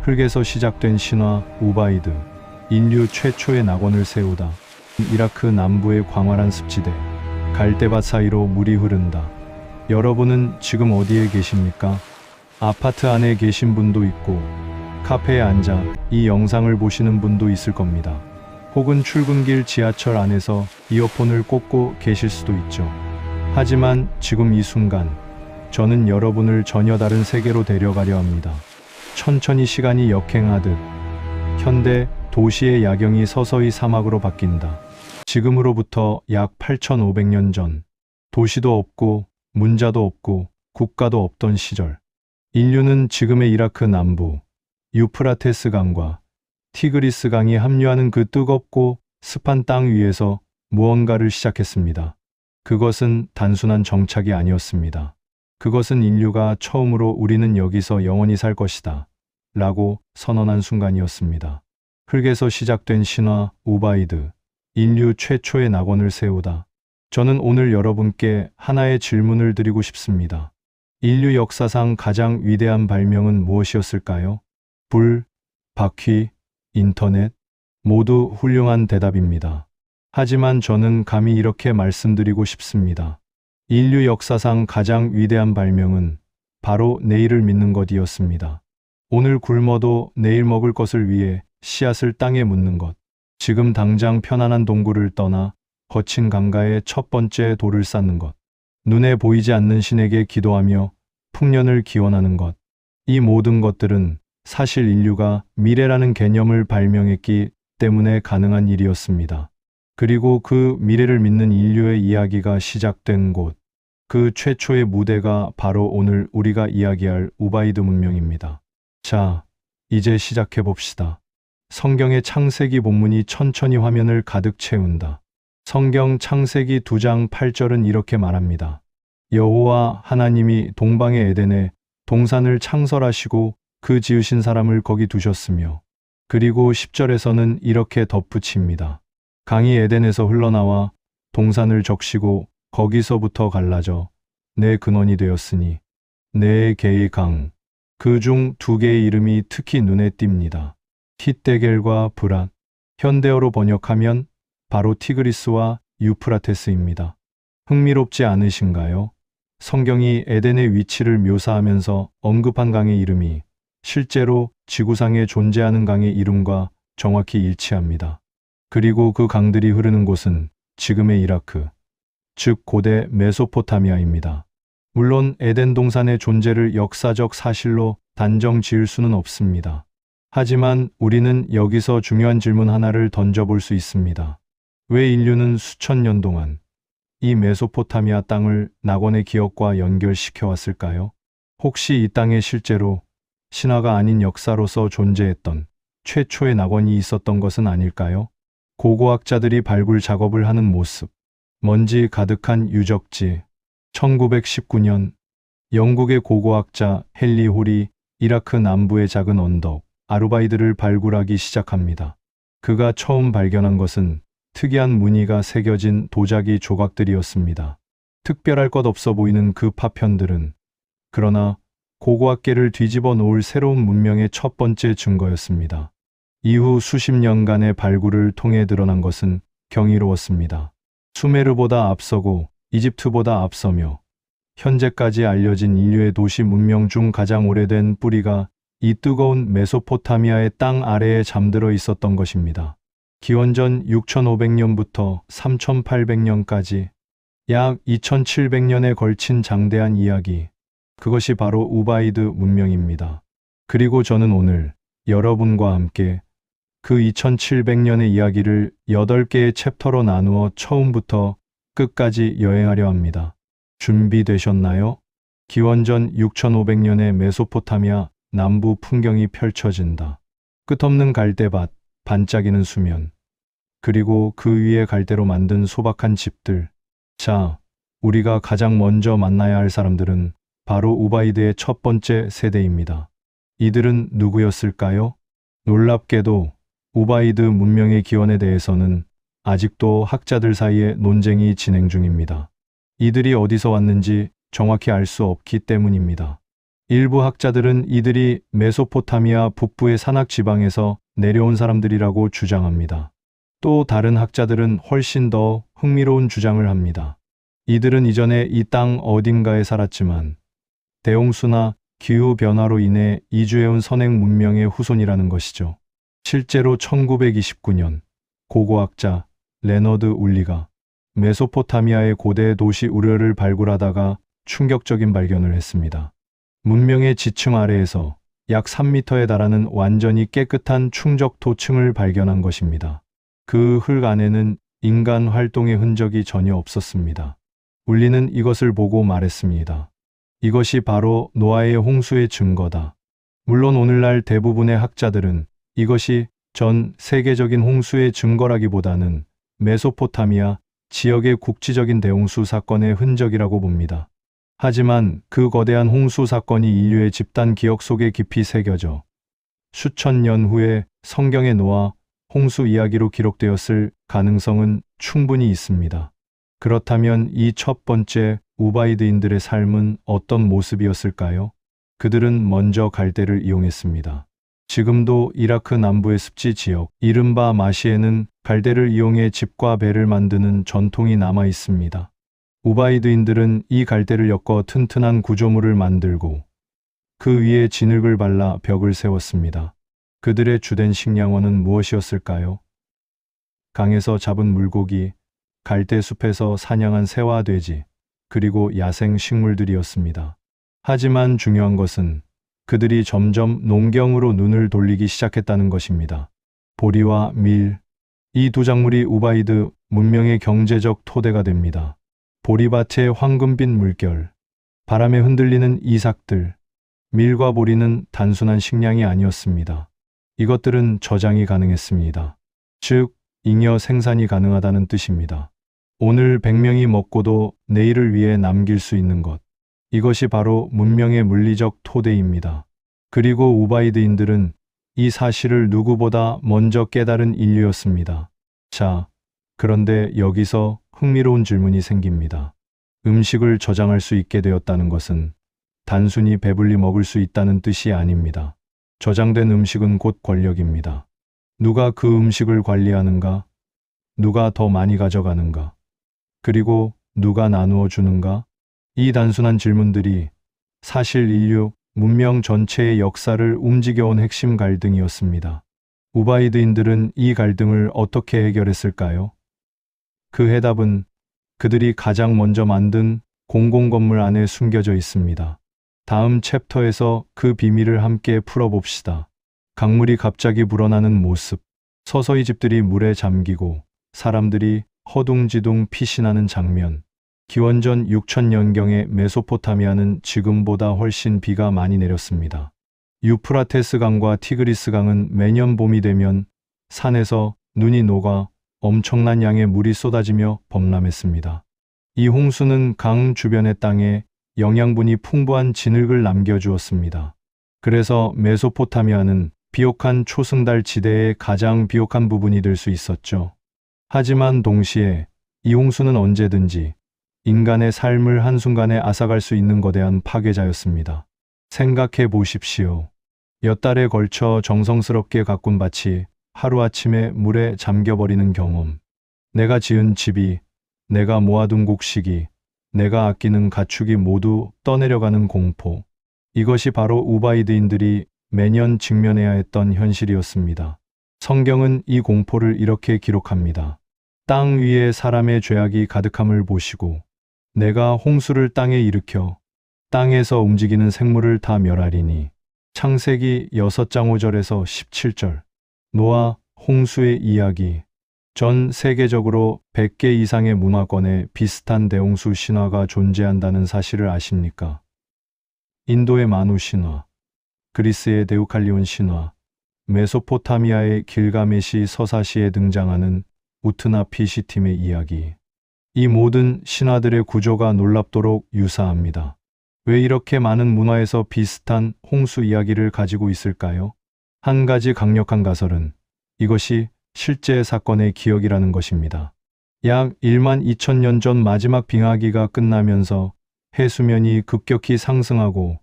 흙에서 시작된 신화 우바이드, 인류 최초의 낙원을 세우다. 이라크 남부의 광활한 습지대, 갈대밭 사이로 물이 흐른다. 여러분은 지금 어디에 계십니까? 아파트 안에 계신 분도 있고, 카페에 앉아 이 영상을 보시는 분도 있을 겁니다. 혹은 출근길 지하철 안에서 이어폰을 꽂고 계실 수도 있죠. 하지만 지금 이 순간, 저는 여러분을 전혀 다른 세계로 데려가려 합니다. 천천히 시간이 역행하듯 현대 도시의 야경이 서서히 사막으로 바뀐다. 지금으로부터 약 8,500년 전, 도시도 없고 문자도 없고 국가도 없던 시절, 인류는 지금의 이라크 남부 유프라테스 강과 티그리스 강이 합류하는 그 뜨겁고 습한 땅 위에서 무언가를 시작했습니다. 그것은 단순한 정착이 아니었습니다. 그것은 인류가 처음으로 우리는 여기서 영원히 살 것이다 라고 선언한 순간이었습니다. 흙에서 시작된 신화 우바이드, 인류 최초의 낙원을 세우다. 저는 오늘 여러분께 하나의 질문을 드리고 싶습니다. 인류 역사상 가장 위대한 발명은 무엇이었을까요? 불, 바퀴, 인터넷, 모두 훌륭한 대답입니다. 하지만 저는 감히 이렇게 말씀드리고 싶습니다. 인류 역사상 가장 위대한 발명은 바로 내일을 믿는 것이었습니다. 오늘 굶어도 내일 먹을 것을 위해 씨앗을 땅에 묻는 것. 지금 당장 편안한 동굴을 떠나 거친 강가에 첫 번째 돌을 쌓는 것. 눈에 보이지 않는 신에게 기도하며 풍년을 기원하는 것. 이 모든 것들은 사실 인류가 미래라는 개념을 발명했기 때문에 가능한 일이었습니다. 그리고 그 미래를 믿는 인류의 이야기가 시작된 곳, 그 최초의 무대가 바로 오늘 우리가 이야기할 우바이드 문명입니다. 자, 이제 시작해 봅시다. 성경의 창세기 본문이 천천히 화면을 가득 채운다. 성경 창세기 2장 8절은 이렇게 말합니다. 여호와 하나님이 동방의 에덴에 동산을 창설하시고 그 지으신 사람을 거기 두셨으며, 그리고 10절에서는 이렇게 덧붙입니다. 강이 에덴에서 흘러나와 동산을 적시고 거기서부터 갈라져 내 근원이 되었으니 네 개의 강, 그 중 2개의 이름이 특히 눈에 띕니다. 힛데겔과 브랏, 현대어로 번역하면 바로 티그리스와 유프라테스입니다. 흥미롭지 않으신가요? 성경이 에덴의 위치를 묘사하면서 언급한 강의 이름이 실제로 지구상에 존재하는 강의 이름과 정확히 일치합니다. 그리고 그 강들이 흐르는 곳은 지금의 이라크, 즉 고대 메소포타미아입니다. 물론 에덴 동산의 존재를 역사적 사실로 단정 지을 수는 없습니다. 하지만 우리는 여기서 중요한 질문 하나를 던져볼 수 있습니다. 왜 인류는 수천 년 동안 이 메소포타미아 땅을 낙원의 기억과 연결시켜 왔을까요? 혹시 이 땅에 실제로 신화가 아닌 역사로서 존재했던 최초의 낙원이 있었던 것은 아닐까요? 고고학자들이 발굴 작업을 하는 모습, 먼지 가득한 유적지. 1919년 영국의 고고학자 헨리 홀이 이라크 남부의 작은 언덕 아루바이드를 발굴하기 시작합니다. 그가 처음 발견한 것은 특이한 무늬가 새겨진 도자기 조각들이었습니다. 특별할 것 없어 보이는 그 파편들은 그러나 고고학계를 뒤집어 놓을 새로운 문명의 첫 번째 증거였습니다. 이후 수십 년간의 발굴을 통해 드러난 것은 경이로웠습니다. 수메르보다 앞서고 이집트보다 앞서며 현재까지 알려진 인류의 도시 문명 중 가장 오래된 뿌리가 이 뜨거운 메소포타미아의 땅 아래에 잠들어 있었던 것입니다. 기원전 6500년부터 3800년까지 약 2700년에 걸친 장대한 이야기, 그것이 바로 우바이드 문명입니다. 그리고 저는 오늘 여러분과 함께 그 2700년의 이야기를 8개의 챕터로 나누어 처음부터 끝까지 여행하려 합니다. 준비되셨나요? 기원전 6500년의 메소포타미아 남부 풍경이 펼쳐진다. 끝없는 갈대밭, 반짝이는 수면, 그리고 그 위에 갈대로 만든 소박한 집들. 자, 우리가 가장 먼저 만나야 할 사람들은 바로 우바이드의 첫 번째 세대입니다. 이들은 누구였을까요? 놀랍게도 우바이드 문명의 기원에 대해서는 아직도 학자들 사이에 논쟁이 진행 중입니다. 이들이 어디서 왔는지 정확히 알 수 없기 때문입니다. 일부 학자들은 이들이 메소포타미아 북부의 산악 지방에서 내려온 사람들이라고 주장합니다. 또 다른 학자들은 훨씬 더 흥미로운 주장을 합니다. 이들은 이전에 이 땅 어딘가에 살았지만 대홍수나 기후 변화로 인해 이주해온 선행 문명의 후손이라는 것이죠. 실제로 1929년 고고학자 레너드 울리가 메소포타미아의 고대 도시 우르를 발굴하다가 충격적인 발견을 했습니다. 문명의 지층 아래에서 약 3m에 달하는 완전히 깨끗한 충적토층을 발견한 것입니다. 그 흙 안에는 인간 활동의 흔적이 전혀 없었습니다. 울리는 이것을 보고 말했습니다. 이것이 바로 노아의 홍수의 증거다. 물론 오늘날 대부분의 학자들은 이것이 전 세계적인 홍수의 증거라기보다는 메소포타미아 지역의 국지적인 대홍수 사건의 흔적이라고 봅니다. 하지만 그 거대한 홍수 사건이 인류의 집단 기억 속에 깊이 새겨져 수천 년 후에 성경의 노아 홍수 이야기로 기록되었을 가능성은 충분히 있습니다. 그렇다면 이 첫 번째 우바이드인들의 삶은 어떤 모습이었을까요? 그들은 먼저 갈대를 이용했습니다. 지금도 이라크 남부의 습지 지역 이른바 마시에는 갈대를 이용해 집과 배를 만드는 전통이 남아 있습니다. 우바이드인들은 이 갈대를 엮어 튼튼한 구조물을 만들고 그 위에 진흙을 발라 벽을 세웠습니다. 그들의 주된 식량원은 무엇이었을까요? 강에서 잡은 물고기, 갈대 숲에서 사냥한 새와 돼지, 그리고 야생 식물들이었습니다. 하지만 중요한 것은 그들이 점점 농경으로 눈을 돌리기 시작했다는 것입니다. 보리와 밀, 이 두 작물이 우바이드 문명의 경제적 토대가 됩니다. 보리밭의 황금빛 물결, 바람에 흔들리는 이삭들, 밀과 보리는 단순한 식량이 아니었습니다. 이것들은 저장이 가능했습니다. 즉, 잉여 생산이 가능하다는 뜻입니다. 오늘 100명이 먹고도 내일을 위해 남길 수 있는 것. 이것이 바로 문명의 물리적 토대입니다. 그리고 우바이드인들은 이 사실을 누구보다 먼저 깨달은 인류였습니다. 자, 그런데 여기서 흥미로운 질문이 생깁니다. 음식을 저장할 수 있게 되었다는 것은 단순히 배불리 먹을 수 있다는 뜻이 아닙니다. 저장된 음식은 곧 권력입니다. 누가 그 음식을 관리하는가? 누가 더 많이 가져가는가? 그리고 누가 나누어 주는가? 이 단순한 질문들이 사실 인류 문명 전체의 역사를 움직여온 핵심 갈등이었습니다. 우바이드인들은 이 갈등을 어떻게 해결했을까요? 그 해답은 그들이 가장 먼저 만든 공공건물 안에 숨겨져 있습니다. 다음 챕터에서 그 비밀을 함께 풀어봅시다. 강물이 갑자기 불어나는 모습, 서서히 집들이 물에 잠기고 사람들이 허둥지둥 피신하는 장면. 기원전 6000년경의 메소포타미아는 지금보다 훨씬 비가 많이 내렸습니다. 유프라테스 강과 티그리스 강은 매년 봄이 되면 산에서 눈이 녹아 엄청난 양의 물이 쏟아지며 범람했습니다. 이 홍수는 강 주변의 땅에 영양분이 풍부한 진흙을 남겨주었습니다. 그래서 메소포타미아는 비옥한 초승달 지대의 가장 비옥한 부분이 될 수 있었죠. 하지만 동시에 이 홍수는 언제든지 인간의 삶을 한순간에 앗아갈 수 있는 거대한 파괴자였습니다. 생각해 보십시오. 몇 달에 걸쳐 정성스럽게 가꾼 밭이 하루아침에 물에 잠겨버리는 경험. 내가 지은 집이, 내가 모아둔 곡식이, 내가 아끼는 가축이 모두 떠내려가는 공포. 이것이 바로 우바이드인들이 매년 직면해야 했던 현실이었습니다. 성경은 이 공포를 이렇게 기록합니다. 땅 위에 사람의 죄악이 가득함을 보시고 내가 홍수를 땅에 일으켜 땅에서 움직이는 생물을 다 멸하리니. 창세기 6장 5절에서 17절. 노아 홍수의 이야기. 전 세계적으로 100개 이상의 문화권에 비슷한 대홍수 신화가 존재한다는 사실을 아십니까? 인도의 마누 신화, 그리스의 데우칼리온 신화, 메소포타미아의 길가메시 서사시에 등장하는 우트나피시팀의 이야기. 이 모든 신화들의 구조가 놀랍도록 유사합니다. 왜 이렇게 많은 문화에서 비슷한 홍수 이야기를 가지고 있을까요? 한 가지 강력한 가설은 이것이 실제 사건의 기억이라는 것입니다. 약 12,000년 전 마지막 빙하기가 끝나면서 해수면이 급격히 상승하고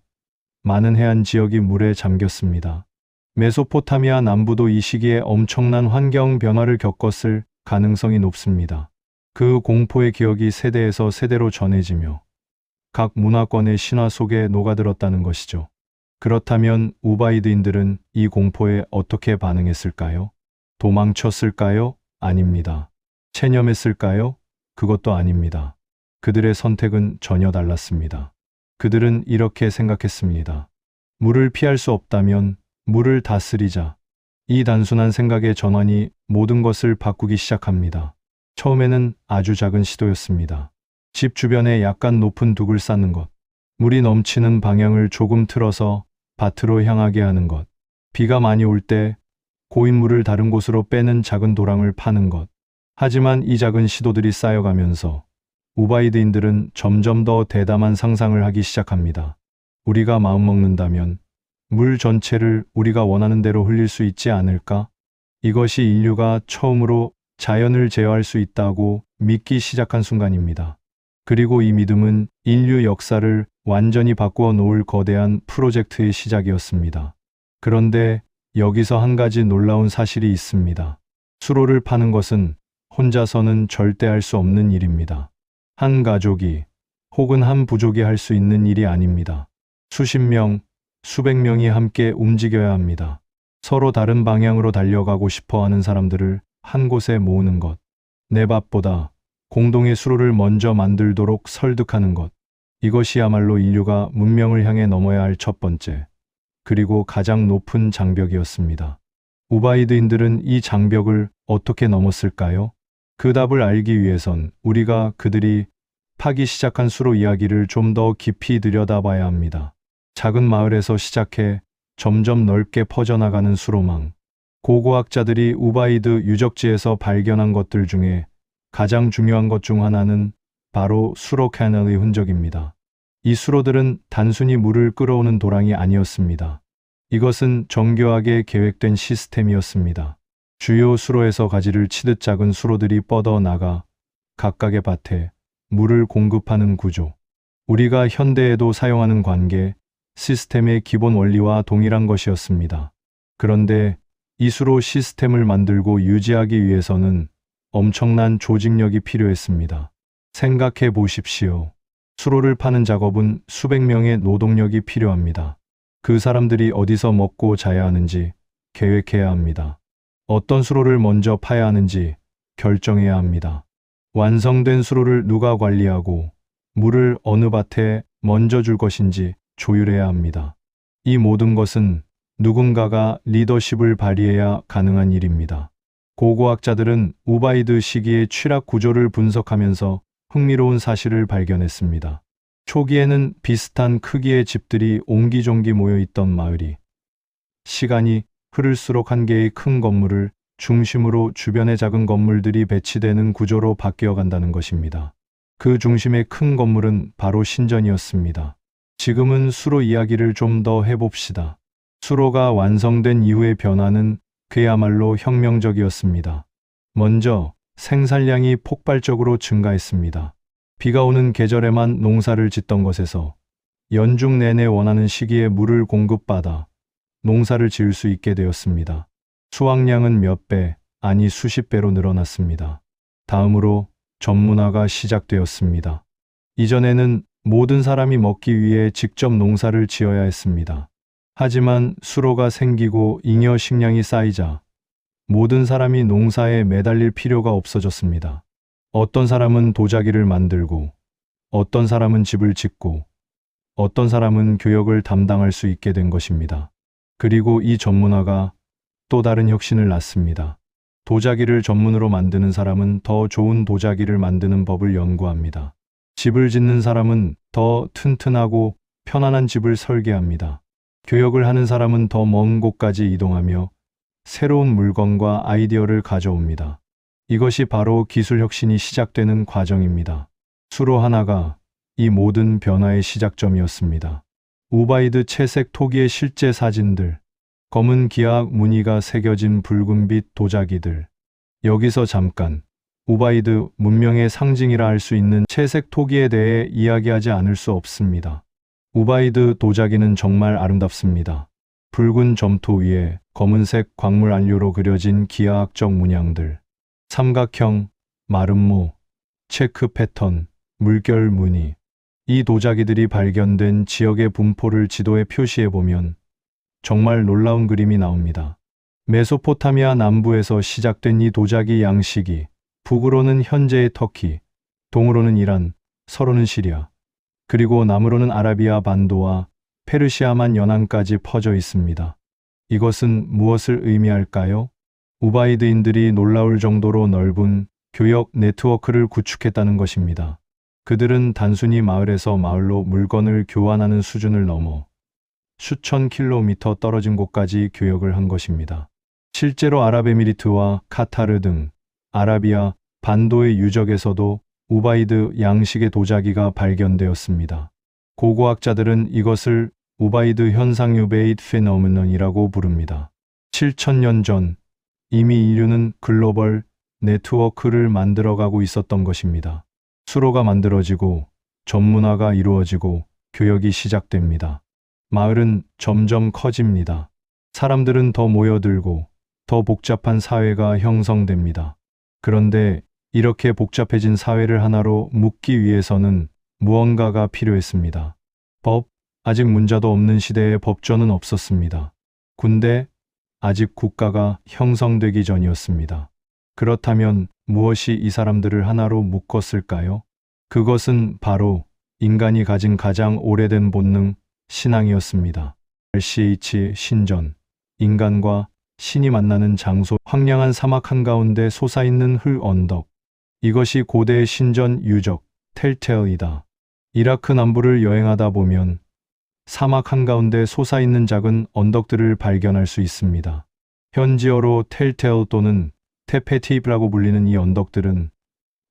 많은 해안 지역이 물에 잠겼습니다. 메소포타미아 남부도 이 시기에 엄청난 환경 변화를 겪었을 가능성이 높습니다. 그 공포의 기억이 세대에서 세대로 전해지며 각 문화권의 신화 속에 녹아들었다는 것이죠. 그렇다면 우바이드인들은 이 공포에 어떻게 반응했을까요? 도망쳤을까요? 아닙니다. 체념했을까요? 그것도 아닙니다. 그들의 선택은 전혀 달랐습니다. 그들은 이렇게 생각했습니다. 물을 피할 수 없다면 물을 다스리자. 이 단순한 생각의 전환이 모든 것을 바꾸기 시작합니다. 처음에는 아주 작은 시도였습니다. 집 주변에 약간 높은 둑을 쌓는 것, 물이 넘치는 방향을 조금 틀어서 밭으로 향하게 하는 것, 비가 많이 올 때 고인 물을 다른 곳으로 빼는 작은 도랑을 파는 것. 하지만 이 작은 시도들이 쌓여가면서 우바이드인들은 점점 더 대담한 상상을 하기 시작합니다. 우리가 마음먹는다면 물 전체를 우리가 원하는 대로 흘릴 수 있지 않을까? 이것이 인류가 처음으로 자연을 제어할 수 있다고 믿기 시작한 순간입니다. 그리고 이 믿음은 인류 역사를 완전히 바꾸어 놓을 거대한 프로젝트의 시작이었습니다. 그런데 여기서 한 가지 놀라운 사실이 있습니다. 수로를 파는 것은 혼자서는 절대 할 수 없는 일입니다. 한 가족이 혹은 한 부족이 할 수 있는 일이 아닙니다. 수십 명, 수백 명이 함께 움직여야 합니다. 서로 다른 방향으로 달려가고 싶어 하는 사람들을 한 곳에 모으는 것. 내 밥보다 공동의 수로를 먼저 만들도록 설득하는 것. 이것이야말로 인류가 문명을 향해 넘어야 할 첫 번째, 그리고 가장 높은 장벽이었습니다. 우바이드인들은 이 장벽을 어떻게 넘었을까요? 그 답을 알기 위해선 우리가 그들이 파기 시작한 수로 이야기를 좀 더 깊이 들여다봐야 합니다. 작은 마을에서 시작해 점점 넓게 퍼져나가는 수로망. 고고학자들이 우바이드 유적지에서 발견한 것들 중에 가장 중요한 것 중 하나는 바로 수로 캐널의 흔적입니다. 이 수로들은 단순히 물을 끌어오는 도랑이 아니었습니다. 이것은 정교하게 계획된 시스템이었습니다. 주요 수로에서 가지를 치듯 작은 수로들이 뻗어나가 각각의 밭에 물을 공급하는 구조. 우리가 현대에도 사용하는 관계, 시스템의 기본 원리와 동일한 것이었습니다. 그런데 이 수로 시스템을 만들고 유지하기 위해서는 엄청난 조직력이 필요했습니다. 생각해 보십시오. 수로를 파는 작업은 수백 명의 노동력이 필요합니다. 그 사람들이 어디서 먹고 자야 하는지 계획해야 합니다. 어떤 수로를 먼저 파야 하는지 결정해야 합니다. 완성된 수로를 누가 관리하고 물을 어느 밭에 먼저 줄 것인지 조율해야 합니다. 이 모든 것은 누군가가 리더십을 발휘해야 가능한 일입니다. 고고학자들은 우바이드 시기의 취락 구조를 분석하면서 흥미로운 사실을 발견했습니다. 초기에는 비슷한 크기의 집들이 옹기종기 모여 있던 마을이 시간이 흐를수록 한 개의 큰 건물을 중심으로 주변의 작은 건물들이 배치되는 구조로 바뀌어 간다는 것입니다. 그 중심의 큰 건물은 바로 신전이었습니다. 지금은 수로 이야기를 좀 더 해봅시다. 수로가 완성된 이후의 변화는 그야말로 혁명적이었습니다. 먼저 생산량이 폭발적으로 증가했습니다. 비가 오는 계절에만 농사를 짓던 것에서 연중 내내 원하는 시기에 물을 공급받아 농사를 지을 수 있게 되었습니다. 수확량은 몇 배, 아니 수십 배로 늘어났습니다. 다음으로 전문화가 시작되었습니다. 이전에는 모든 사람이 먹기 위해 직접 농사를 지어야 했습니다. 하지만 수로가 생기고 잉여 식량이 쌓이자 모든 사람이 농사에 매달릴 필요가 없어졌습니다. 어떤 사람은 도자기를 만들고, 어떤 사람은 집을 짓고, 어떤 사람은 교역을 담당할 수 있게 된 것입니다. 그리고 이 전문화가 또 다른 혁신을 낳습니다. 도자기를 전문으로 만드는 사람은 더 좋은 도자기를 만드는 법을 연구합니다. 집을 짓는 사람은 더 튼튼하고 편안한 집을 설계합니다. 교역을 하는 사람은 더 먼 곳까지 이동하며 새로운 물건과 아이디어를 가져옵니다. 이것이 바로 기술 혁신이 시작되는 과정입니다. 수로 하나가 이 모든 변화의 시작점이었습니다. 우바이드 채색 토기의 실제 사진들, 검은 기악 무늬가 새겨진 붉은빛 도자기들. 여기서 잠깐 우바이드 문명의 상징이라 할 수 있는 채색 토기에 대해 이야기하지 않을 수 없습니다. 우바이드 도자기는 정말 아름답습니다. 붉은 점토 위에 검은색 광물 안료로 그려진 기하학적 문양들, 삼각형, 마름모, 체크 패턴, 물결 무늬. 이 도자기들이 발견된 지역의 분포를 지도에 표시해 보면 정말 놀라운 그림이 나옵니다. 메소포타미아 남부에서 시작된 이 도자기 양식이 북으로는 현재의 터키, 동으로는 이란, 서로는 시리아, 그리고 남으로는 아라비아 반도와 페르시아만 연안까지 퍼져 있습니다. 이것은 무엇을 의미할까요? 우바이드인들이 놀라울 정도로 넓은 교역 네트워크를 구축했다는 것입니다. 그들은 단순히 마을에서 마을로 물건을 교환하는 수준을 넘어 수천 킬로미터 떨어진 곳까지 교역을 한 것입니다. 실제로 아랍에미리트와 카타르 등 아라비아 반도의 유적에서도 우바이드 양식의 도자기가 발견되었습니다. 고고학자들은 이것을 우바이드 현상유 베이트 페노메논이라고 부릅니다. 7,000년 전 이미 인류는 글로벌 네트워크를 만들어가고 있었던 것입니다. 수로가 만들어지고 전문화가 이루어지고 교역이 시작됩니다. 마을은 점점 커집니다. 사람들은 더 모여들고 더 복잡한 사회가 형성됩니다. 그런데 이렇게 복잡해진 사회를 하나로 묶기 위해서는 무언가가 필요했습니다. 법, 아직 문자도 없는 시대에 법조는 없었습니다. 군대, 아직 국가가 형성되기 전이었습니다. 그렇다면 무엇이 이 사람들을 하나로 묶었을까요? 그것은 바로 인간이 가진 가장 오래된 본능, 신앙이었습니다. RCH 신전, 인간과 신이 만나는 장소, 황량한 사막 한가운데 솟아있는 흙 언덕. 이것이 고대의 신전 유적, 텔테어이다. 이라크 남부를 여행하다 보면 사막 한가운데 솟아있는 작은 언덕들을 발견할 수 있습니다. 현지어로 텔테어 또는 테페티브라고 불리는 이 언덕들은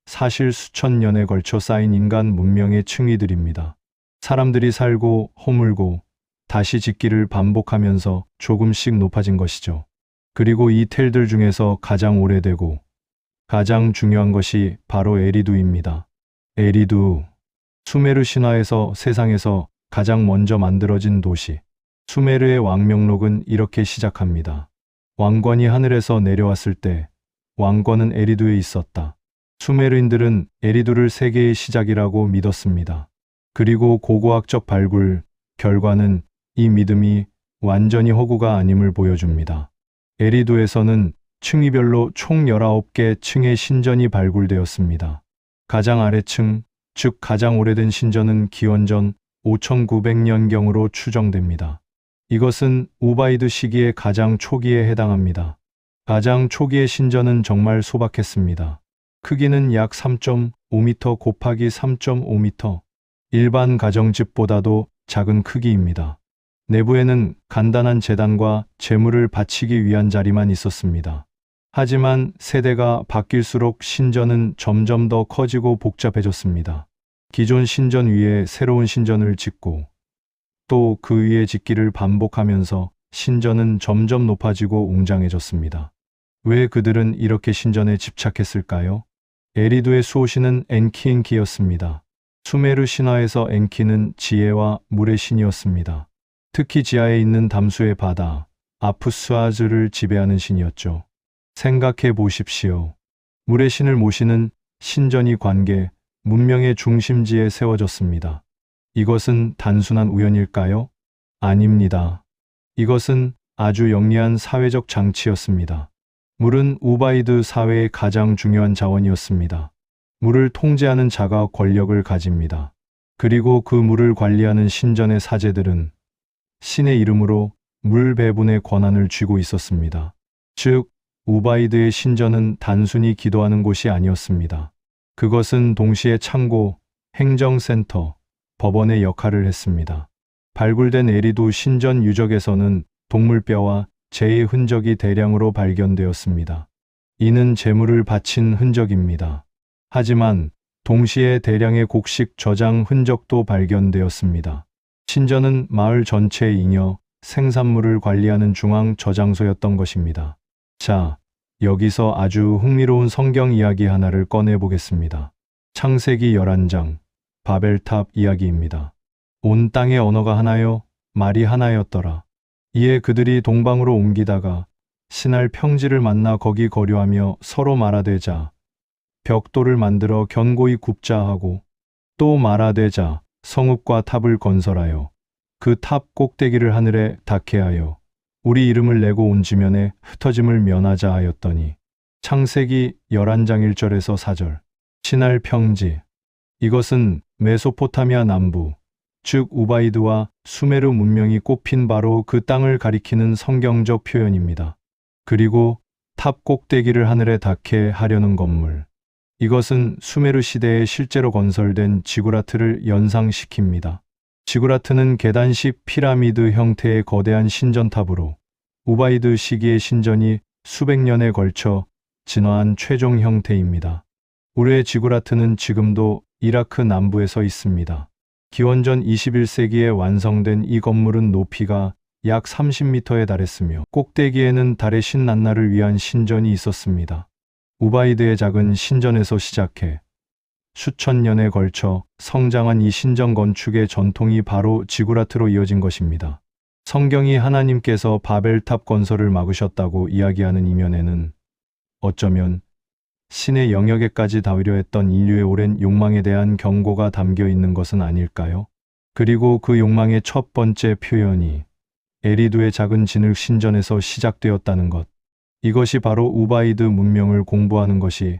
사실 수천 년에 걸쳐 쌓인 인간 문명의 층위들입니다. 사람들이 살고 허물고 다시 짓기를 반복하면서 조금씩 높아진 것이죠. 그리고 이 텔들 중에서 가장 오래되고 가장 중요한 것이 바로 에리두입니다. 에리두, 수메르 신화에서 세상에서 가장 먼저 만들어진 도시. 수메르의 왕명록은 이렇게 시작합니다. 왕권이 하늘에서 내려왔을 때 왕권은 에리두에 있었다. 수메르인들은 에리두를 세계의 시작이라고 믿었습니다. 그리고 고고학적 발굴 결과는 이 믿음이 완전히 허구가 아님을 보여줍니다. 에리두에서는 층위별로 총 19개 층의 신전이 발굴되었습니다. 가장 아래층, 즉 가장 오래된 신전은 기원전 5900년경으로 추정됩니다. 이것은 우바이드 시기의 가장 초기에 해당합니다. 가장 초기의 신전은 정말 소박했습니다. 크기는 약 3.5m 곱하기 3.5m, 일반 가정집보다도 작은 크기입니다. 내부에는 간단한 제단과 제물을 바치기 위한 자리만 있었습니다. 하지만 세대가 바뀔수록 신전은 점점 더 커지고 복잡해졌습니다. 기존 신전 위에 새로운 신전을 짓고 또 그 위에 짓기를 반복하면서 신전은 점점 높아지고 웅장해졌습니다. 왜 그들은 이렇게 신전에 집착했을까요? 에리두의 수호신은 엔키엔키였습니다. 수메르 신화에서 엔키는 지혜와 물의 신이었습니다. 특히 지하에 있는 담수의 바다, 아푸스아즈를 지배하는 신이었죠. 생각해 보십시오. 물의 신을 모시는 신전이 관계, 문명의 중심지에 세워졌습니다. 이것은 단순한 우연일까요? 아닙니다. 이것은 아주 영리한 사회적 장치였습니다. 물은 우바이드 사회의 가장 중요한 자원이었습니다. 물을 통제하는 자가 권력을 가집니다. 그리고 그 물을 관리하는 신전의 사제들은 신의 이름으로 물 배분의 권한을 쥐고 있었습니다. 즉, 우바이드의 신전은 단순히 기도하는 곳이 아니었습니다. 그것은 동시에 창고, 행정센터, 법원의 역할을 했습니다. 발굴된 에리두 신전 유적에서는 동물뼈와 재의 흔적이 대량으로 발견되었습니다. 이는 제물을 바친 흔적입니다. 하지만 동시에 대량의 곡식 저장 흔적도 발견되었습니다. 신전은 마을 전체의 잉여, 생산물을 관리하는 중앙 저장소였던 것입니다. 자, 여기서 아주 흥미로운 성경 이야기 하나를 꺼내 보겠습니다. 창세기 11장, 바벨탑 이야기입니다. 온 땅의 언어가 하나요, 말이 하나였더라. 이에 그들이 동방으로 옮기다가 신할 평지를 만나 거기 거류하며 서로 말하되자 벽돌을 만들어 견고히 굽자 하고 또 말하되자 성읍과 탑을 건설하여 그 탑 꼭대기를 하늘에 닿게 하여 우리 이름을 내고 온 지면에 흩어짐을 면하자 하였더니 창세기 11장 1절에서 4절. 신할 평지. 이것은 메소포타미아 남부, 즉 우바이드와 수메르 문명이 꼽힌 바로 그 땅을 가리키는 성경적 표현입니다. 그리고 탑 꼭대기를 하늘에 닿게 하려는 건물. 이것은 수메르 시대에 실제로 건설된 지구라트를 연상시킵니다. 지구라트는 계단식 피라미드 형태의 거대한 신전탑으로 우바이드 시기의 신전이 수백 년에 걸쳐 진화한 최종 형태입니다. 우르의 지구라트는 지금도 이라크 남부에 서 있습니다. 기원전 21세기에 완성된 이 건물은 높이가 약 30m에 달했으며 꼭대기에는 달의 신난나를 위한 신전이 있었습니다. 우바이드의 작은 신전에서 시작해 수천 년에 걸쳐 성장한 이 신전 건축의 전통이 바로 지구라트로 이어진 것입니다. 성경이 하나님께서 바벨탑 건설을 막으셨다고 이야기하는 이면에는 어쩌면 신의 영역에까지 닿으려 했던 인류의 오랜 욕망에 대한 경고가 담겨 있는 것은 아닐까요? 그리고 그 욕망의 첫 번째 표현이 에리두의 작은 진흙 신전에서 시작되었다는 것. 이것이 바로 우바이드 문명을 공부하는 것이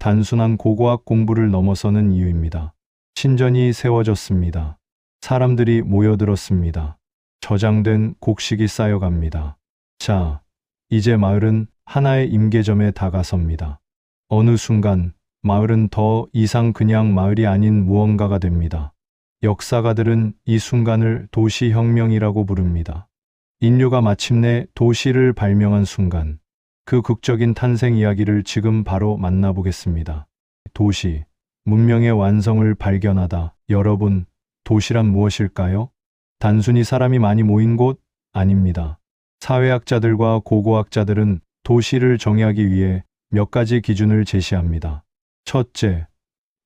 단순한 고고학 공부를 넘어서는 이유입니다. 신전이 세워졌습니다. 사람들이 모여들었습니다. 저장된 곡식이 쌓여갑니다. 자, 이제 마을은 하나의 임계점에 다가섭니다. 어느 순간 마을은 더 이상 그냥 마을이 아닌 무언가가 됩니다. 역사가들은 이 순간을 도시혁명이라고 부릅니다. 인류가 마침내 도시를 발명한 순간, 그 극적인 탄생 이야기를 지금 바로 만나보겠습니다. 도시, 문명의 완성을 발견하다. 여러분, 도시란 무엇일까요? 단순히 사람이 많이 모인 곳? 아닙니다. 사회학자들과 고고학자들은 도시를 정의하기 위해 몇 가지 기준을 제시합니다. 첫째,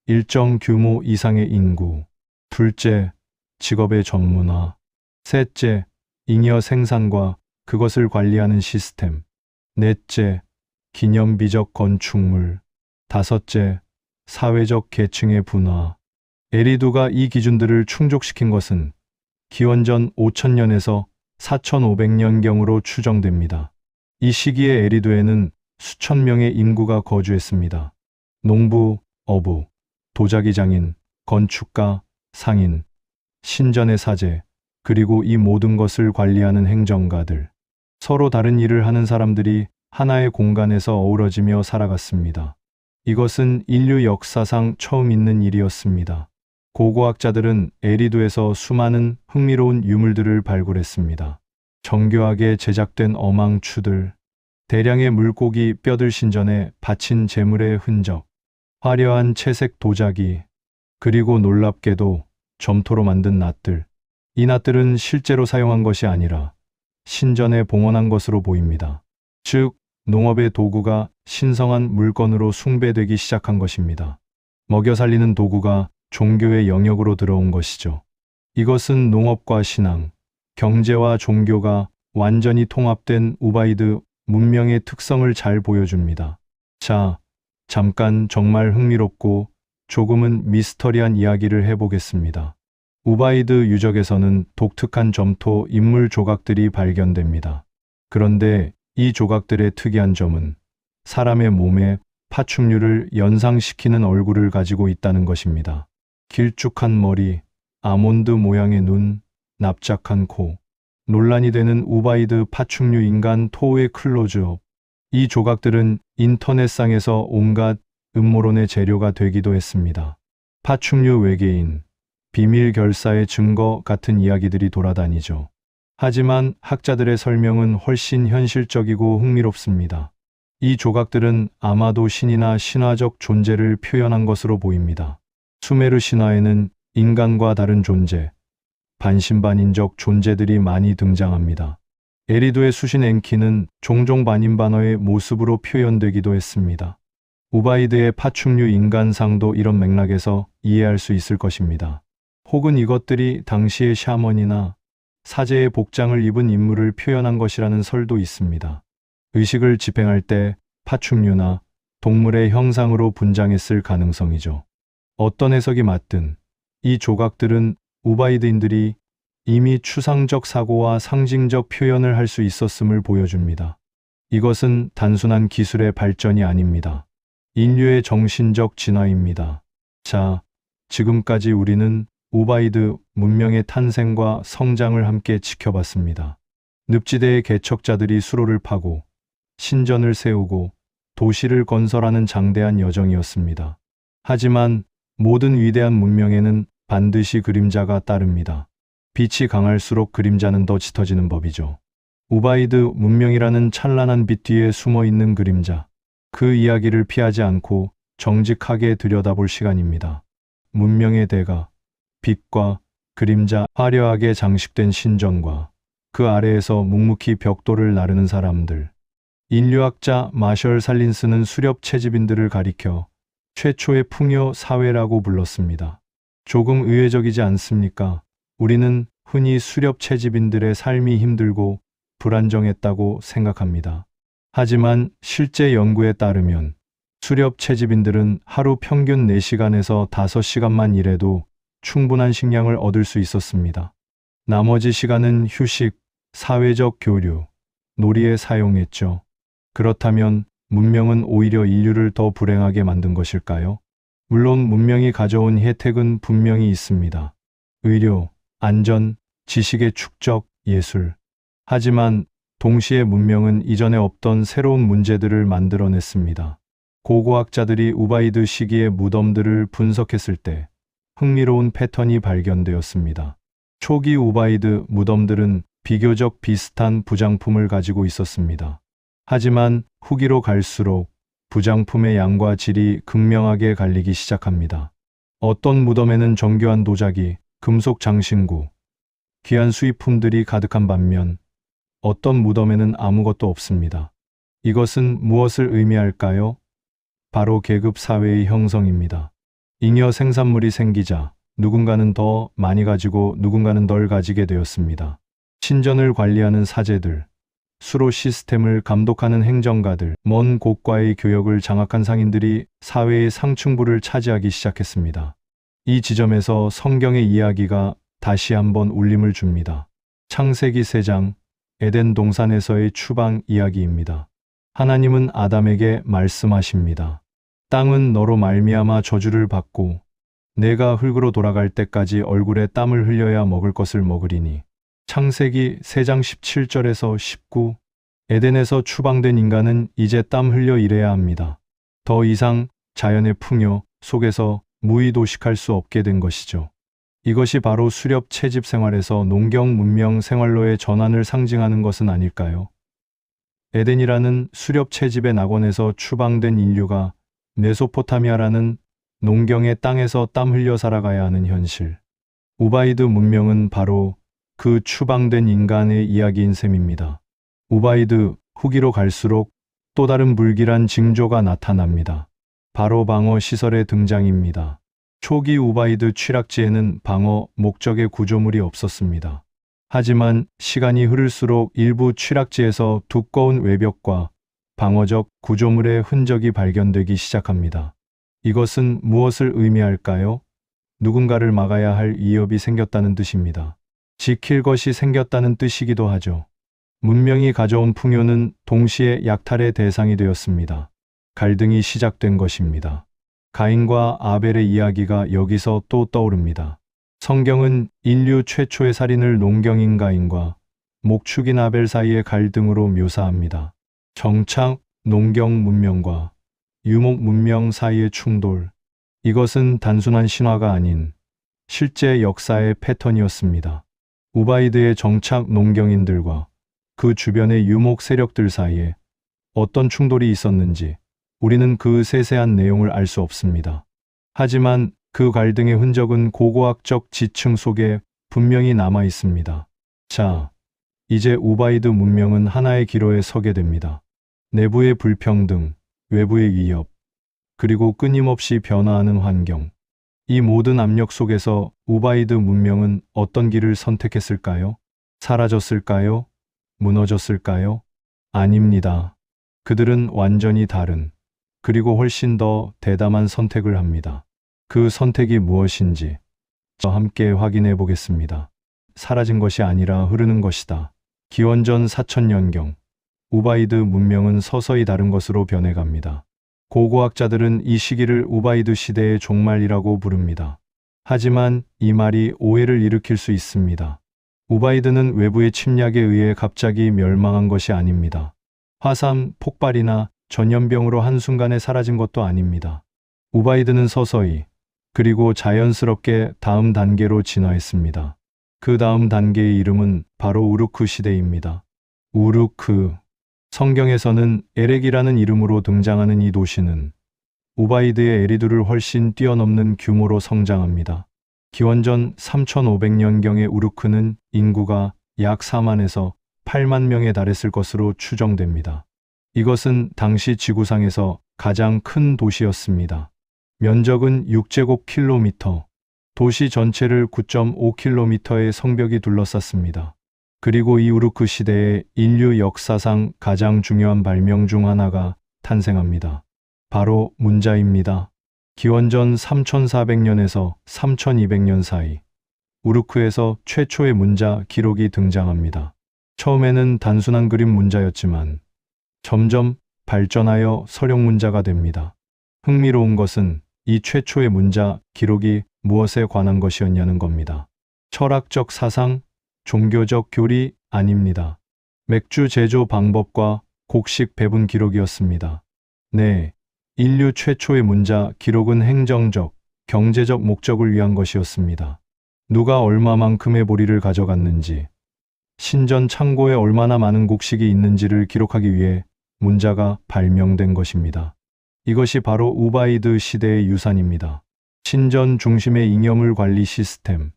일정 규모 이상의 인구. 둘째, 직업의 전문화. 셋째, 잉여 생산과 그것을 관리하는 시스템. 넷째, 기념비적 건축물. 다섯째, 사회적 계층의 분화. 에리두가 이 기준들을 충족시킨 것은 기원전 5000년에서 4500년경으로 추정됩니다. 이 시기의 에리두에는 수천 명의 인구가 거주했습니다. 농부, 어부, 도자기 장인, 건축가, 상인, 신전의 사제, 그리고 이 모든 것을 관리하는 행정가들. 서로 다른 일을 하는 사람들이 하나의 공간에서 어우러지며 살아갔습니다. 이것은 인류 역사상 처음 있는 일이었습니다. 고고학자들은 에리두에서 수많은 흥미로운 유물들을 발굴했습니다. 정교하게 제작된 어망추들, 대량의 물고기 뼈들 신전에 바친 제물의 흔적, 화려한 채색 도자기, 그리고 놀랍게도 점토로 만든 낫들. 이 낫들은 실제로 사용한 것이 아니라 신전에 봉헌한 것으로 보입니다. 즉, 농업의 도구가 신성한 물건으로 숭배되기 시작한 것입니다. 먹여 살리는 도구가 종교의 영역으로 들어온 것이죠. 이것은 농업과 신앙, 경제와 종교가 완전히 통합된 우바이드 문명의 특성을 잘 보여줍니다. 자, 잠깐 정말 흥미롭고 조금은 미스터리한 이야기를 해보겠습니다. 우바이드 유적에서는 독특한 점토 인물 조각들이 발견됩니다. 그런데 이 조각들의 특이한 점은 사람의 몸에 파충류를 연상시키는 얼굴을 가지고 있다는 것입니다. 길쭉한 머리, 아몬드 모양의 눈, 납작한 코. 논란이 되는 우바이드 파충류 인간 토우의 클로즈업. 이 조각들은 인터넷상에서 온갖 음모론의 재료가 되기도 했습니다. 파충류 외계인, 비밀 결사의 증거 같은 이야기들이 돌아다니죠. 하지만 학자들의 설명은 훨씬 현실적이고 흥미롭습니다. 이 조각들은 아마도 신이나 신화적 존재를 표현한 것으로 보입니다. 수메르 신화에는 인간과 다른 존재, 반신반인적 존재들이 많이 등장합니다. 에리두의 수신 엔키는 종종 반인반어의 모습으로 표현되기도 했습니다. 우바이드의 파충류 인간상도 이런 맥락에서 이해할 수 있을 것입니다. 혹은 이것들이 당시의 샤먼이나 사제의 복장을 입은 인물을 표현한 것이라는 설도 있습니다. 의식을 집행할 때 파충류나 동물의 형상으로 분장했을 가능성이죠. 어떤 해석이 맞든 이 조각들은 우바이드인들이 이미 추상적 사고와 상징적 표현을 할 수 있었음을 보여줍니다. 이것은 단순한 기술의 발전이 아닙니다. 인류의 정신적 진화입니다. 자, 지금까지 우리는 우바이드 문명의 탄생과 성장을 함께 지켜봤습니다. 늪지대의 개척자들이 수로를 파고 신전을 세우고 도시를 건설하는 장대한 여정이었습니다. 하지만 모든 위대한 문명에는 반드시 그림자가 따릅니다. 빛이 강할수록 그림자는 더 짙어지는 법이죠. 우바이드 문명이라는 찬란한 빛 뒤에 숨어 있는 그림자. 그 이야기를 피하지 않고 정직하게 들여다볼 시간입니다. 문명의 대가, 빛과 그림자, 화려하게 장식된 신전과 그 아래에서 묵묵히 벽돌을 나르는 사람들. 인류학자 마셜 살린스는 수렵 채집인들을 가리켜 최초의 풍요 사회라고 불렀습니다. 조금 의외적이지 않습니까? 우리는 흔히 수렵 채집인들의 삶이 힘들고 불안정했다고 생각합니다. 하지만 실제 연구에 따르면 수렵 채집인들은 하루 평균 4시간에서 5시간만 일해도 충분한 식량을 얻을 수 있었습니다. 나머지 시간은 휴식, 사회적 교류, 놀이에 사용했죠. 그렇다면 문명은 오히려 인류를 더 불행하게 만든 것일까요? 물론 문명이 가져온 혜택은 분명히 있습니다. 의료, 안전, 지식의 축적, 예술. 하지만 동시에 문명은 이전에 없던 새로운 문제들을 만들어냈습니다. 고고학자들이 우바이드 시기의 무덤들을 분석했을 때 흥미로운 패턴이 발견되었습니다. 초기 우바이드 무덤들은 비교적 비슷한 부장품을 가지고 있었습니다. 하지만 후기로 갈수록 부장품의 양과 질이 극명하게 갈리기 시작합니다. 어떤 무덤에는 정교한 도자기, 금속 장신구, 귀한 수입품들이 가득한 반면 어떤 무덤에는 아무것도 없습니다. 이것은 무엇을 의미할까요? 바로 계급 사회의 형성입니다. 잉여 생산물이 생기자 누군가는 더 많이 가지고 누군가는 덜 가지게 되었습니다. 신전을 관리하는 사제들, 수로 시스템을 감독하는 행정가들, 먼 곳과의 교역을 장악한 상인들이 사회의 상층부를 차지하기 시작했습니다. 이 지점에서 성경의 이야기가 다시 한번 울림을 줍니다. 창세기 3장, 에덴 동산에서의 추방 이야기입니다. 하나님은 아담에게 말씀하십니다. 땅은 너로 말미암아 저주를 받고 내가 흙으로 돌아갈 때까지 얼굴에 땀을 흘려야 먹을 것을 먹으리니. 창세기 3장 17절에서 19. 에덴에서 추방된 인간은 이제 땀 흘려 일해야 합니다. 더 이상 자연의 풍요 속에서 무의도식할 수 없게 된 것이죠. 이것이 바로 수렵 채집 생활에서 농경 문명 생활로의 전환을 상징하는 것은 아닐까요? 에덴이라는 수렵 채집의 낙원에서 추방된 인류가 메소포타미아라는 농경의 땅에서 땀 흘려 살아가야 하는 현실. 우바이드 문명은 바로 그 추방된 인간의 이야기인 셈입니다. 우바이드 후기로 갈수록 또 다른 불길한 징조가 나타납니다. 바로 방어 시설의 등장입니다. 초기 우바이드 취락지에는 방어 목적의 구조물이 없었습니다. 하지만 시간이 흐를수록 일부 취락지에서 두꺼운 외벽과 방어적 구조물의 흔적이 발견되기 시작합니다. 이것은 무엇을 의미할까요? 누군가를 막아야 할 위협이 생겼다는 뜻입니다. 지킬 것이 생겼다는 뜻이기도 하죠. 문명이 가져온 풍요는 동시에 약탈의 대상이 되었습니다. 갈등이 시작된 것입니다. 가인과 아벨의 이야기가 여기서 또 떠오릅니다. 성경은 인류 최초의 살인을 농경인 가인과 목축인 아벨 사이의 갈등으로 묘사합니다. 정착 농경 문명과 유목 문명 사이의 충돌. 이것은 단순한 신화가 아닌 실제 역사의 패턴이었습니다. 우바이드의 정착 농경인들과 그 주변의 유목 세력들 사이에 어떤 충돌이 있었는지 우리는 그 세세한 내용을 알 수 없습니다. 하지만 그 갈등의 흔적은 고고학적 지층 속에 분명히 남아 있습니다. 자, 이제 우바이드 문명은 하나의 기로에 서게 됩니다. 내부의 불평등, 외부의 위협, 그리고 끊임없이 변화하는 환경. 이 모든 압력 속에서 우바이드 문명은 어떤 길을 선택했을까요? 사라졌을까요? 무너졌을까요? 아닙니다. 그들은 완전히 다른, 그리고 훨씬 더 대담한 선택을 합니다. 그 선택이 무엇인지 함께 확인해 보겠습니다. 사라진 것이 아니라 흐르는 것이다. 기원전 4000년경, 우바이드 문명은 서서히 다른 것으로 변해갑니다. 고고학자들은 이 시기를 우바이드 시대의 종말이라고 부릅니다. 하지만 이 말이 오해를 일으킬 수 있습니다. 우바이드는 외부의 침략에 의해 갑자기 멸망한 것이 아닙니다. 화산, 폭발이나 전염병으로 한순간에 사라진 것도 아닙니다. 우바이드는 서서히, 그리고 자연스럽게 다음 단계로 진화했습니다. 그 다음 단계의 이름은 바로 우루크 시대입니다. 우루크. 성경에서는 에렉이라는 이름으로 등장하는 이 도시는 우바이드의 에리두를 훨씬 뛰어넘는 규모로 성장합니다. 기원전 3500년경의 우루크는 인구가 약 4만에서 8만 명에 달했을 것으로 추정됩니다. 이것은 당시 지구상에서 가장 큰 도시였습니다. 면적은 6제곱킬로미터, 도시 전체를 9.5km의 성벽이 둘러쌌습니다. 그리고 이 우루크 시대에 인류 역사상 가장 중요한 발명 중 하나가 탄생합니다. 바로 문자입니다. 기원전 3400년에서 3200년 사이, 우루크에서 최초의 문자 기록이 등장합니다. 처음에는 단순한 그림 문자였지만 점점 발전하여 서령 문자가 됩니다. 흥미로운 것은 이 최초의 문자 기록이 무엇에 관한 것이었냐는 겁니다. 철학적 사상, 종교적 교리 아닙니다. 맥주 제조 방법과 곡식 배분 기록이었습니다. 네, 인류 최초의 문자 기록은 행정적, 경제적 목적을 위한 것이었습니다. 누가 얼마만큼의 보리를 가져갔는지, 신전 창고에 얼마나 많은 곡식이 있는지를 기록하기 위해 문자가 발명된 것입니다. 이것이 바로 우바이드 시대의 유산입니다. 신전 중심의 잉여물 관리 시스템.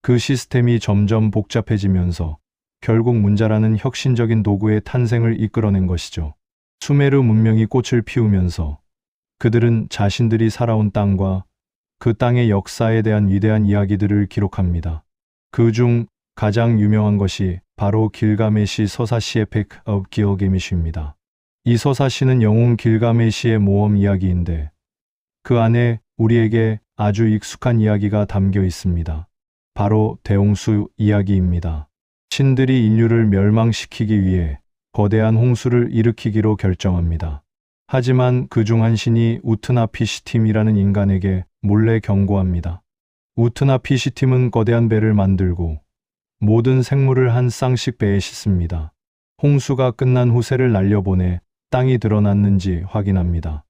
그 시스템이 점점 복잡해지면서 결국 문자라는 혁신적인 도구의 탄생을 이끌어낸 것이죠. 수메르 문명이 꽃을 피우면서 그들은 자신들이 살아온 땅과 그 땅의 역사에 대한 위대한 이야기들을 기록합니다. 그 중 가장 유명한 것이 바로 길가메시 서사시 에펙 of 길가메시입니다. 이 서사시는 영웅 길가메시의 모험 이야기인데 그 안에 우리에게 아주 익숙한 이야기가 담겨 있습니다. 바로 대홍수 이야기입니다. 신들이 인류를 멸망시키기 위해 거대한 홍수를 일으키기로 결정합니다. 하지만 그중 한 신이 우트나피시팀이라는 인간에게 몰래 경고합니다. 우트나피시팀은 거대한 배를 만들고 모든 생물을 한 쌍씩 배에 싣습니다. 홍수가 끝난 후 새를 날려보내 땅이 드러났는지 확인합니다.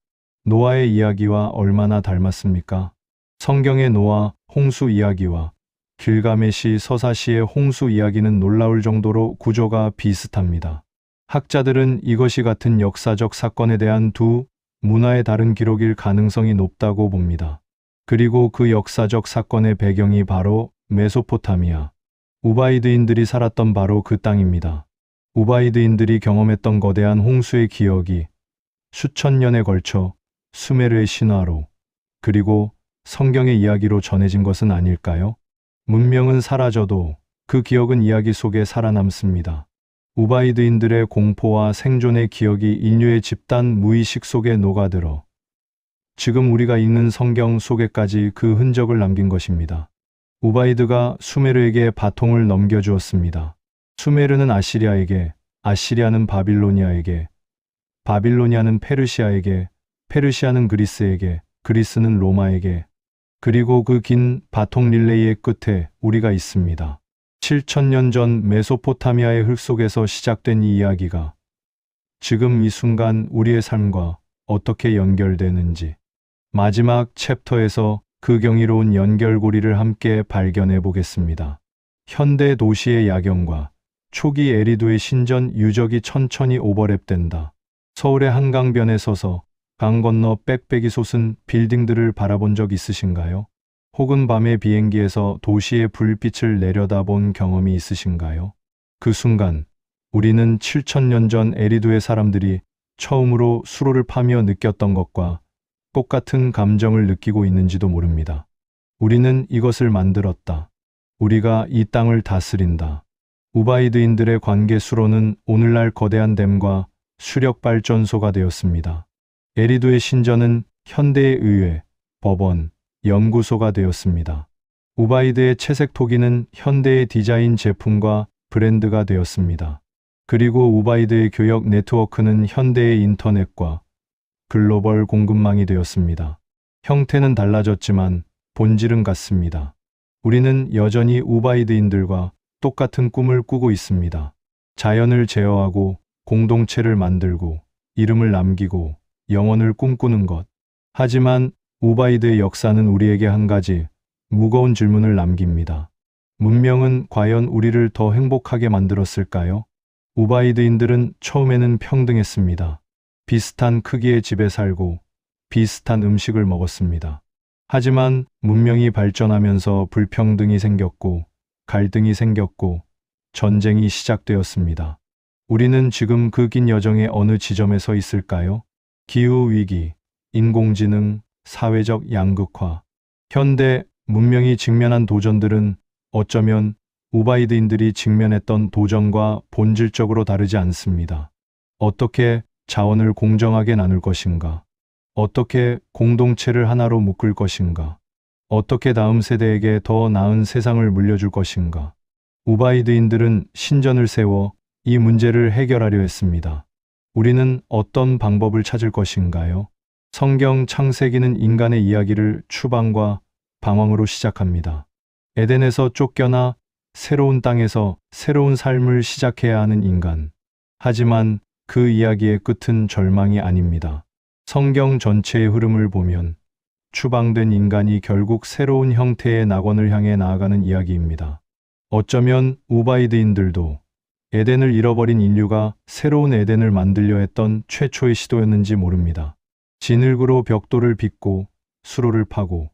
노아의 이야기와 얼마나 닮았습니까? 성경의 노아, 홍수 이야기와 길가메시 서사시의 홍수 이야기는 놀라울 정도로 구조가 비슷합니다. 학자들은 이것이 같은 역사적 사건에 대한 두 문화의 다른 기록일 가능성이 높다고 봅니다. 그리고 그 역사적 사건의 배경이 바로 메소포타미아, 우바이드인들이 살았던 바로 그 땅입니다. 우바이드인들이 경험했던 거대한 홍수의 기억이 수천 년에 걸쳐 수메르의 신화로 그리고 성경의 이야기로 전해진 것은 아닐까요? 문명은 사라져도 그 기억은 이야기 속에 살아남습니다. 우바이드인들의 공포와 생존의 기억이 인류의 집단 무의식 속에 녹아들어 지금 우리가 읽는 성경 속에까지 그 흔적을 남긴 것입니다. 우바이드가 수메르에게 바통을 넘겨주었습니다. 수메르는 아시리아에게, 아시리아는 바빌로니아에게, 바빌로니아는 페르시아에게, 페르시아는 그리스에게, 그리스는 로마에게, 그리고 그 긴 바통 릴레이의 끝에 우리가 있습니다. 7000년 전 메소포타미아의 흙 속에서 시작된 이 이야기가 지금 이 순간 우리의 삶과 어떻게 연결되는지 마지막 챕터에서 그 경이로운 연결고리를 함께 발견해 보겠습니다. 현대 도시의 야경과 초기 에리두의 신전 유적이 천천히 오버랩된다. 서울의 한강변에 서서 강 건너 빽빽이 솟은 빌딩들을 바라본 적 있으신가요? 혹은 밤의 비행기에서 도시의 불빛을 내려다본 경험이 있으신가요? 그 순간 우리는 7000년 전 에리두의 사람들이 처음으로 수로를 파며 느꼈던 것과 똑같은 감정을 느끼고 있는지도 모릅니다. 우리는 이것을 만들었다. 우리가 이 땅을 다스린다. 우바이드인들의 관계 수로는 오늘날 거대한 댐과 수력 발전소가 되었습니다. 에리두의 신전은 현대의 의회, 법원, 연구소가 되었습니다. 우바이드의 채색 토기는 현대의 디자인 제품과 브랜드가 되었습니다. 그리고 우바이드의 교역 네트워크는 현대의 인터넷과 글로벌 공급망이 되었습니다. 형태는 달라졌지만 본질은 같습니다. 우리는 여전히 우바이드인들과 똑같은 꿈을 꾸고 있습니다. 자연을 제어하고 공동체를 만들고 이름을 남기고 영혼을 꿈꾸는 것. 하지만 우바이드의 역사는 우리에게 한 가지 무거운 질문을 남깁니다. 문명은 과연 우리를 더 행복하게 만들었을까요? 우바이드인들은 처음에는 평등했습니다. 비슷한 크기의 집에 살고 비슷한 음식을 먹었습니다. 하지만 문명이 발전하면서 불평등이 생겼고 갈등이 생겼고 전쟁이 시작되었습니다. 우리는 지금 그 긴 여정의 어느 지점에 서 있을까요? 기후위기, 인공지능, 사회적 양극화. 현대 문명이 직면한 도전들은 어쩌면 우바이드인들이 직면했던 도전과 본질적으로 다르지 않습니다. 어떻게 자원을 공정하게 나눌 것인가? 어떻게 공동체를 하나로 묶을 것인가? 어떻게 다음 세대에게 더 나은 세상을 물려줄 것인가? 우바이드인들은 신전을 세워 이 문제를 해결하려 했습니다. 우리는 어떤 방법을 찾을 것인가요? 성경 창세기는 인간의 이야기를 추방과 방황으로 시작합니다. 에덴에서 쫓겨나 새로운 땅에서 새로운 삶을 시작해야 하는 인간. 하지만 그 이야기의 끝은 절망이 아닙니다. 성경 전체의 흐름을 보면 추방된 인간이 결국 새로운 형태의 낙원을 향해 나아가는 이야기입니다. 어쩌면 우바이드인들도 에덴을 잃어버린 인류가 새로운 에덴을 만들려 했던 최초의 시도였는지 모릅니다. 진흙으로 벽돌을 빚고 수로를 파고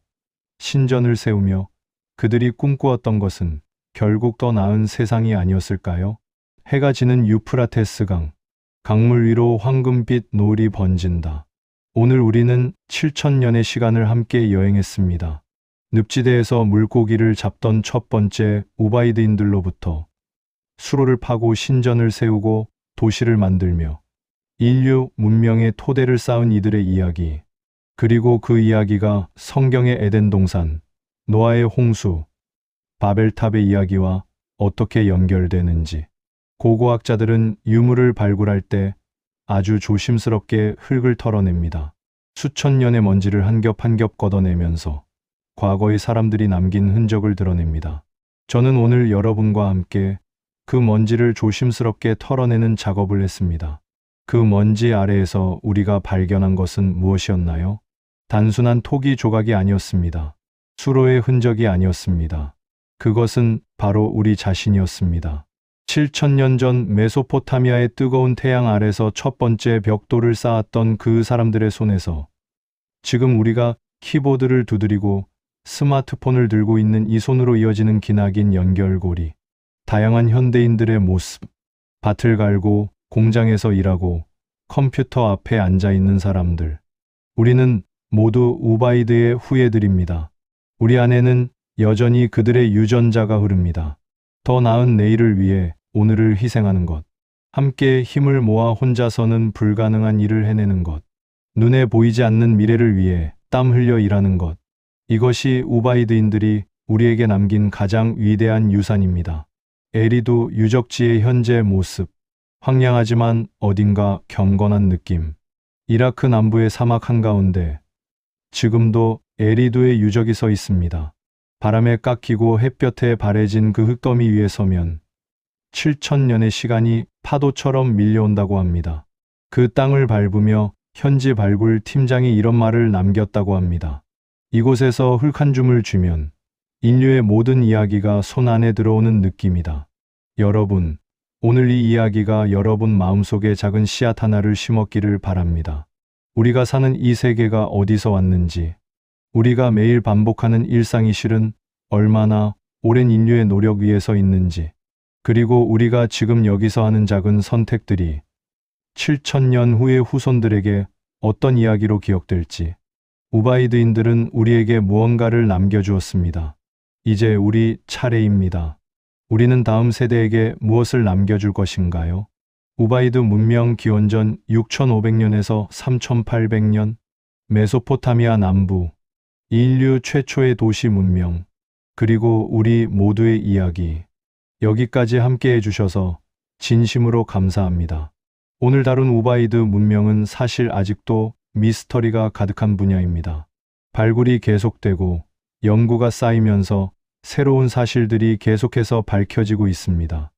신전을 세우며 그들이 꿈꾸었던 것은 결국 더 나은 세상이 아니었을까요? 해가 지는 유프라테스강, 강물 위로 황금빛 노을이 번진다. 오늘 우리는 7,000년의 시간을 함께 여행했습니다. 늪지대에서 물고기를 잡던 첫 번째 우바이드인들로부터 수로를 파고 신전을 세우고 도시를 만들며 인류 문명의 토대를 쌓은 이들의 이야기, 그리고 그 이야기가 성경의 에덴 동산, 노아의 홍수, 바벨탑의 이야기와 어떻게 연결되는지. 고고학자들은 유물을 발굴할 때 아주 조심스럽게 흙을 털어냅니다. 수천 년의 먼지를 한 겹 한 겹 걷어내면서 과거의 사람들이 남긴 흔적을 드러냅니다. 저는 오늘 여러분과 함께 그 먼지를 조심스럽게 털어내는 작업을 했습니다. 그 먼지 아래에서 우리가 발견한 것은 무엇이었나요? 단순한 토기 조각이 아니었습니다. 수로의 흔적이 아니었습니다. 그것은 바로 우리 자신이었습니다. 7,000년 전 메소포타미아의 뜨거운 태양 아래서 첫 번째 벽돌을 쌓았던 그 사람들의 손에서 지금 우리가 키보드를 두드리고 스마트폰을 들고 있는 이 손으로 이어지는 기나긴 연결고리, 다양한 현대인들의 모습, 밭을 갈고 공장에서 일하고 컴퓨터 앞에 앉아 있는 사람들. 우리는 모두 우바이드의 후예들입니다. 우리 안에는 여전히 그들의 유전자가 흐릅니다. 더 나은 내일을 위해 오늘을 희생하는 것. 함께 힘을 모아 혼자서는 불가능한 일을 해내는 것. 눈에 보이지 않는 미래를 위해 땀 흘려 일하는 것. 이것이 우바이드인들이 우리에게 남긴 가장 위대한 유산입니다. 에리두 유적지의 현재 모습. 황량하지만 어딘가 경건한 느낌. 이라크 남부의 사막 한가운데 지금도 에리두의 유적이 서 있습니다. 바람에 깎이고 햇볕에 바래진 그 흙더미 위에 서면 7,000년의 시간이 파도처럼 밀려온다고 합니다. 그 땅을 밟으며 현지 발굴 팀장이 이런 말을 남겼다고 합니다. 이곳에서 흙 한 줌을 쥐면 인류의 모든 이야기가 손 안에 들어오는 느낌이다. 여러분, 오늘 이 이야기가 여러분 마음속에 작은 씨앗 하나를 심었기를 바랍니다. 우리가 사는 이 세계가 어디서 왔는지, 우리가 매일 반복하는 일상이 실은 얼마나 오랜 인류의 노력 위에 서 있는지, 그리고 우리가 지금 여기서 하는 작은 선택들이 7,000년 후의 후손들에게 어떤 이야기로 기억될지, 우바이드인들은 우리에게 무언가를 남겨주었습니다. 이제 우리 차례입니다. 우리는 다음 세대에게 무엇을 남겨줄 것인가요? 우바이드 문명 기원전 6500년에서 3800년, 메소포타미아 남부, 인류 최초의 도시 문명, 그리고 우리 모두의 이야기. 여기까지 함께 해주셔서 진심으로 감사합니다. 오늘 다룬 우바이드 문명은 사실 아직도 미스터리가 가득한 분야입니다. 발굴이 계속되고 연구가 쌓이면서 새로운 사실들이 계속해서 밝혀지고 있습니다.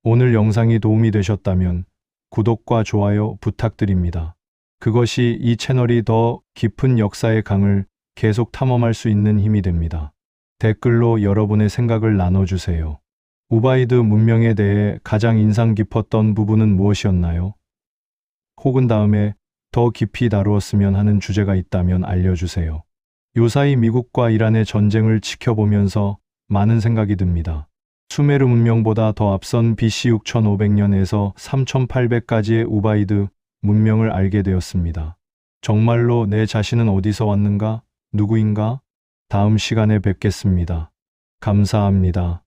오늘 영상이 도움이 되셨다면 구독과 좋아요 부탁드립니다. 그것이 이 채널이 더 깊은 역사의 강을 계속 탐험할 수 있는 힘이 됩니다. 댓글로 여러분의 생각을 나눠주세요. 우바이드 문명에 대해 가장 인상 깊었던 부분은 무엇이었나요? 혹은 다음에 더 깊이 다루었으면 하는 주제가 있다면 알려주세요. 요사이 미국과 이란의 전쟁을 지켜보면서 많은 생각이 듭니다. 수메르 문명보다 더 앞선 BC 6500년에서 3800까지의 우바이드 문명을 알게 되었습니다. 정말로 내 자신은 어디서 왔는가? 누구인가? 다음 시간에 뵙겠습니다. 감사합니다.